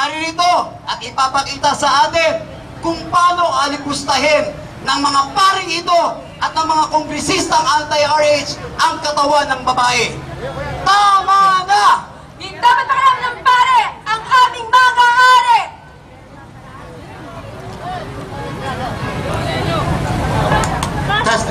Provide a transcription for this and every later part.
naririto at ipapakita sa atin kung paano alipustahin ng mga paring ito at ng mga kongresistang anti-RH ang katawan ng babae. Tama na! Hindi dapat pakialam ng pare ang aming mga ari! Test.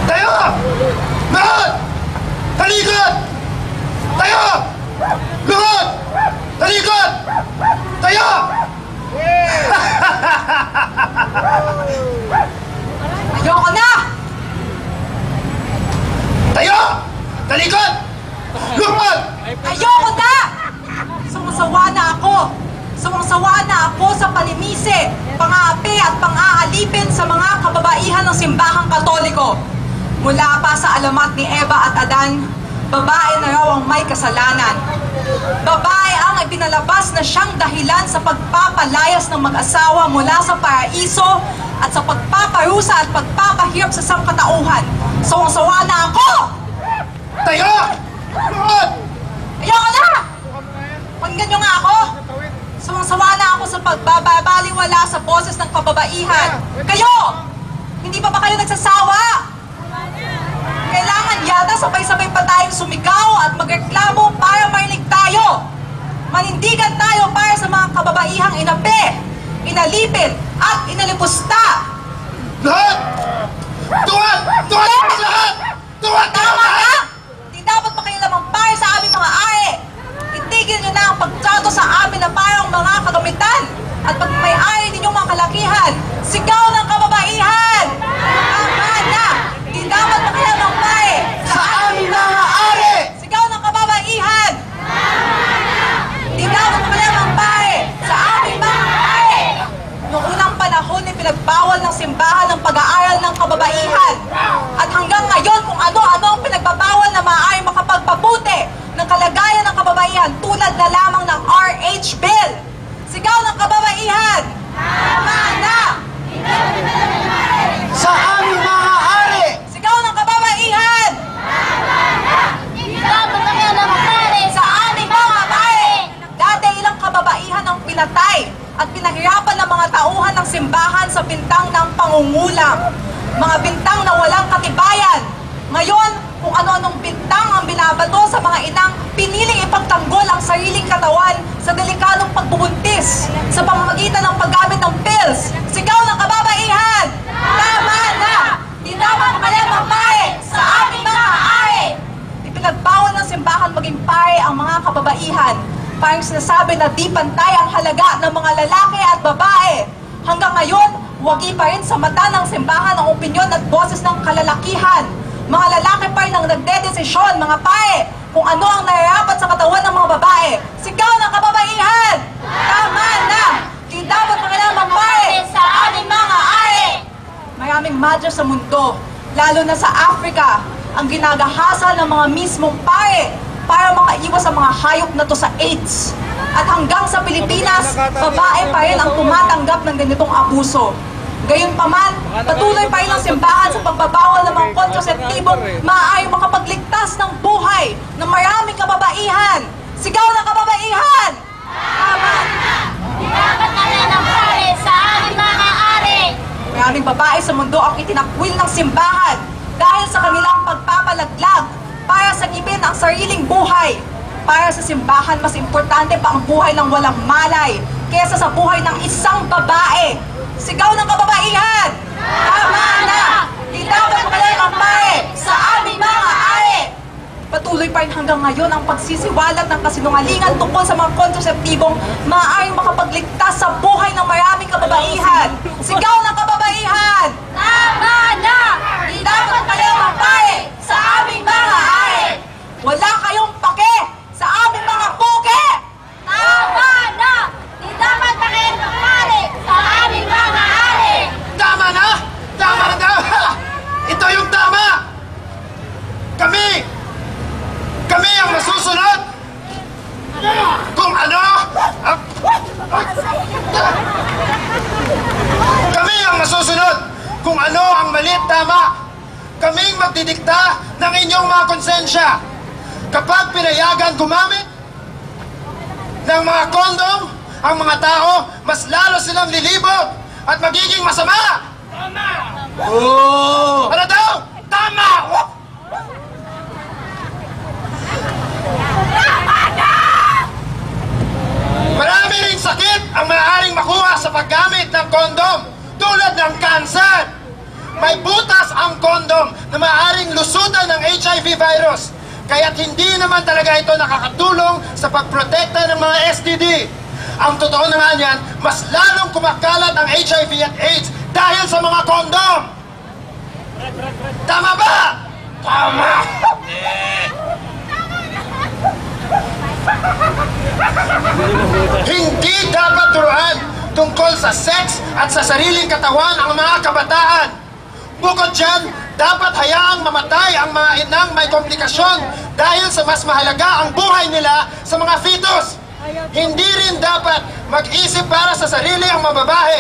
Tayo! Lahat! Talikod! Tayo! Lahat! Talikod! Tayo! Ayoko na! Tayo! Talikod! Lahat! Ayoko na! Sumasawa na ako! Sumasawa na ako sa palimisi, pang-aapi at pang-aalipin sa mga kababaihan ng simbahang Katoliko. Mula pa sa alamat ni Eva at Adan, babae na raw ang may kasalanan. Babae ang ipinalabas na siyang dahilan sa pagpapalayas ng mag-asawa mula sa paraiso at sa pagpaparusa at pagpapahirap sa sangkatauhan. Sumasawa na ako! Tayo! Lahat! Ayoko na! Pakinggan nyo nga ako! Sumasawa na ako sa pagbabaliwala sa boses ng kababaihan. Kayo! Hindi pa ba kayo nagsasawa? Kailangan yata sabay-sabay pa tayong sumigaw at magreklamo para marinig tayo. Manindigan tayo para sa mga kababaihang inapi, inalipin at inalipusta. Lahat! Tuwad! Tuwad! Lahat! Tuwad! Tama na! Di dapat makialamang para sa aming mga ari. Itigil nyo na ang pagtrato sa amin na parang mga kagamitan at pagmay-ari ninyong mga kalakihan. Sigaw ng kababaihan! Tama na! Di dapat makialamang para Sa aming mga ari! sigaw ng kababaihan! Di dapat makialamang para sa aming mga ari! Noong unang panahon ay pinagbawal ng simbahan ng pag-aaral ng kababaihan. At hanggang ngayon kung ano-ano ang pinagbabawal na maaari makapagpabuti ng kalagayan ng kababaihan tulad na lamang ng RH Bill. Sigaw ng kababaihan! Tama na! Sa aming mga ari! Sigaw ng kababaihan! Sa aming mga bae! Dati ilang kababaihan ang pinatay at pinahirapan ng mga tauhan ng simbahan sa bintang ng pangungulam. Mga bintang na walang katibayan. Ngayon, kung ano-anong bintang ang binabato sa mga inang piniling ipagtanggol ang sariling katawan sa delikadong pagbubuntis sa pamamagitan ng paggamit ng pills. Sigaw ng kababaihan! Tama na! Di dapat makialamang pare sa aming mga ari! Ipinagbawal ng simbahan maging pare ang mga kababaihan. Parang sinasabi na di pantay ang halaga ng mga lalaki at babae. Hanggang ngayon, wagi pa rin sa mata ng simbahan ang opinyon at boses ng kalalakihan. Mga lalaki pa rin ang nagdedesisyon, mga pare, kung ano ang nararapat sa katawan ng mga babae. Sigaw ng kababaihan! Tama na! Di dapat makialamang pare sa aming mga ari! Maraming madre sa mundo, lalo na sa Africa, ang ginagahasa ng mga mismong pare para makaiwas sa mga hayop na to sa AIDS. At hanggang sa Pilipinas, babae pa rin ang tumatanggap ng ganitong abuso. Gayunpaman, patuloy pa rin ang simbahan sa pagbabawal ng mga kontraseptibong maaaring makapagligtas ng buhay ng maraming kababaihan. Sigaw ng kababaihan! Tama na! Dapat makialamang pare sa aming mga ari! Maraming babae sa mundo ang itinakwil ng simbahan dahil sa kanilang pagpapalaglag para sagipin ang sariling buhay. Para sa simbahan, mas importante pa ang buhay ng walang malay kaysa sa buhay ng isang babae. Sigaw ng kababaihan! Tama na! Di dapat makialamang pare sa aming mga ari! Patuloy pa rin hanggang ngayon ang pagsisiwalat ng kasinungalingan tungkol sa mga kontraseptibong maaaring makapagligtas sa buhay ng maraming kababaihan. Sigaw ng kababaihan! Tama na! Di dapat makialamang pare sa aming mga ari! Wala kayong pake sa aming mga puke! Tama na! Di dapat makialamang pare sa aming mga ari! Tama na! Tama na! Ito yung tama! Kami ang masusunod! Kung ano ang kung ano ang mali at tama. Kaming magdidikta ng inyong mga konsensya. Kapag pinayagan gumamit ng mga kondom ang mga tao, mas lalo silang lilibog at magiging masama. Tama! Oh! Ano daw? Tama! Marami ring sakit ang maaaring makuha sa paggamit ng kondom, tulad ng kanser. May butas ang kondom na maaaring lusutan ng HIV virus, kaya't hindi naman talaga ito nakakatulong sa pagprotekta ng mga STD. Ang totoo naman yan, mas lalong kumakalat ang HIV at AIDS dahil sa mga kondom. Tama ba? Tama! Hindi dapat turuan tungkol sa sex at sa sariling katawan ang mga kabataan. Bukod dyan, dapat hayaang mamatay ang mga inang may komplikasyon dahil sa mas mahalaga ang buhay nila sa mga fetus. Hindi rin dapat mag-isip para sa sarili ang mga babae.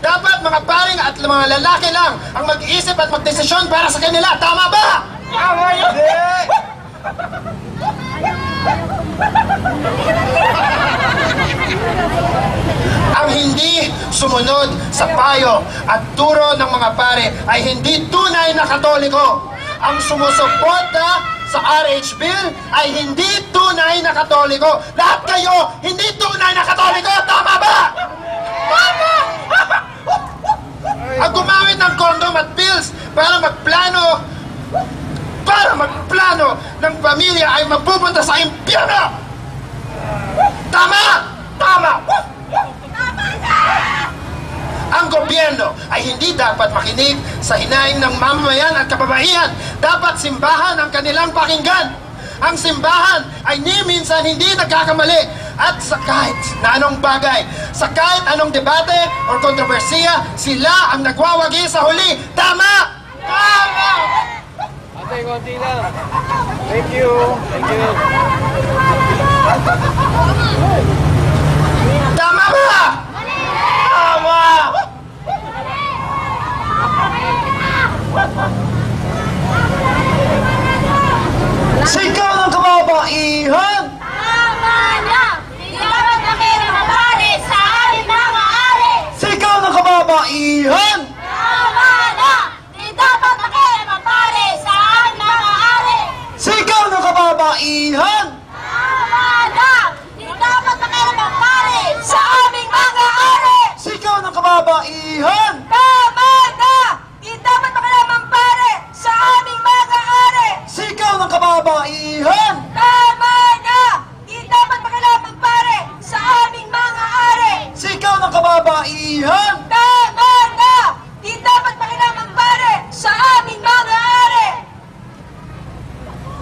Dapat mga paring at mga lalaki lang ang mag-isip at magdesisyon para sa kanila. Tama ba? Tama yun! Ang hindi sumunod sa payo at turo ng mga pare ay hindi tunay na Katoliko. Ang sumusuporta sa RH Bill ay hindi tunay na Katoliko. Lahat kayo hindi tunay na Katoliko. Tama ba? Tama! Ang gumamit ng kondom at pills para magplano ng pamilya ay mapupunta sa impyerno. Tama! Tama! Ang gobyerno ay hindi dapat makinig sa hinaing ng mamamayan at kababaihan. Dapat simbahan ang kanilang pakinggan. Ang simbahan ay ni minsan hindi nagkakamali. At sa kahit na anong bagay, sa kahit anong debate o kontrobersiya, sila ang nagwawagi sa huli. Tama! Tama! Ate, konti lang. Thank you. Thank you. Tama ba? Tama! Sigaw ng kababaihan! Tama na! Di dapat makikipagpare sa aming mga ari! Sigaw ng kababaihan! Tama na! Di dapat makikipagpare sa aming mga ari! Sigaw ng kababaihan! Tama na! Di dapat makikipagpare sa aming mga ari! Sigaw ng kababaihan! Tama na! Di dapat makikipagpare sa aming mga ari! Sigaw ng kababaihan! Tama na! Di dapat makikipagpare sa aming mga ari! Sigaw ng kababaihan! Tama na! Di dapat makikipagpare sa aming mga ari!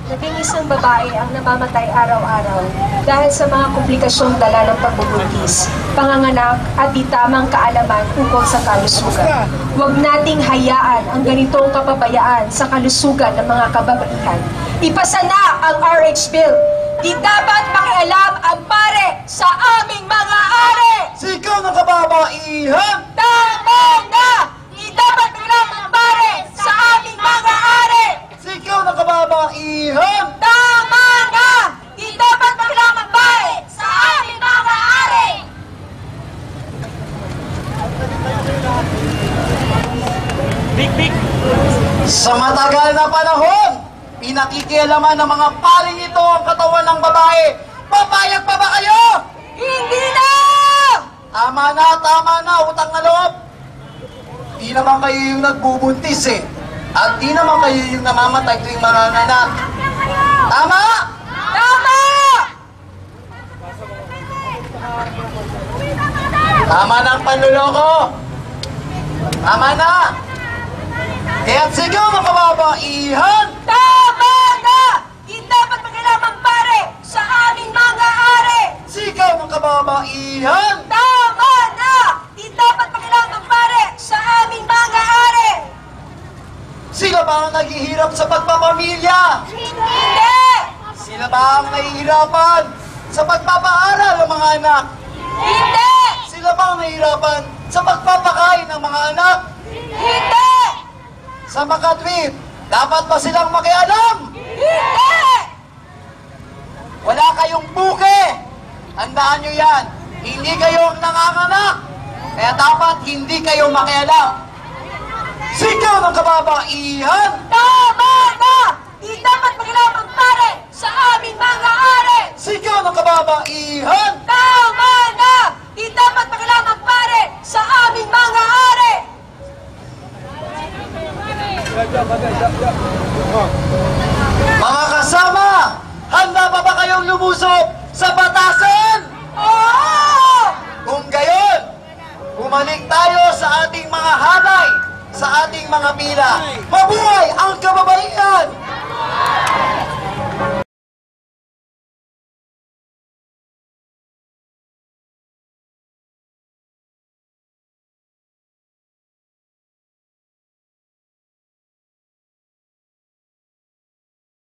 Naging isang babae ang namamatay araw-araw dahil sa mga komplikasyong dala ng pagbubuntis, panganganak at di tamang kaalaman ukol sa kalusugan. Huwag nating hayaan ang ganitong kapabayaan sa kalusugan ng mga kababaihan. Ipasa na ang RH Bill. Di dapat makialam ang pare sa aming mga ari! Sigaw ng kababaihan! Tama na! Di dapat makialam ang pare sa aming mga ari! Sigaw ng kababaihan! Tama na! Di dapat makialam ang pare sa aming mga ari! Big, big. Sa matagal na panahon, pinakikialaman ng mga paring ito ang katawan ng babae. Papayag pa ba kayo? Hindi na! Tama na, utang na loob. Di naman kayo yung nagbubuntis eh. At di naman kayo yung namamatay tuwing mga anak. Tama? Tama! Tama na ang panluloko. Tama na. Kaya't sigaw ng kababaihan. Tama na! Di dapat makialam ang pare sa aming mga ari! Sigaw ng kababaihan. Tama na! Di dapat makialam ang pare sa aming mga ari! Sila ba ang naghihirap sa pagpapamilya? Hindi! Sila ba ang nahihirapan sa pagpapaaral ng mga anak? Hindi! Sila ba ang nahihirapan sa pagpapakain ng mga anak? Hindi! Hindi! Sa makatwid, dapat ba silang makialam? Hindi! Wala kayong buke! Tandaan nyo yan. Hindi kayo nanganganak. Kaya dapat hindi kayo makialam. Sigaw ng kababaihan! Tama na! Di dapat makialam ang pare sa aming mga ari! Sigaw ng kababaihan! Tama na! Di dapat makialam ang pare sa aming mga ari! Mga kasama, handa pa ba kayong lumusob sa batasan? Oo! Kung gayon, bumalik tayo sa ating mga halay, sa ating mga pila. Mabuhay ang kababaihan!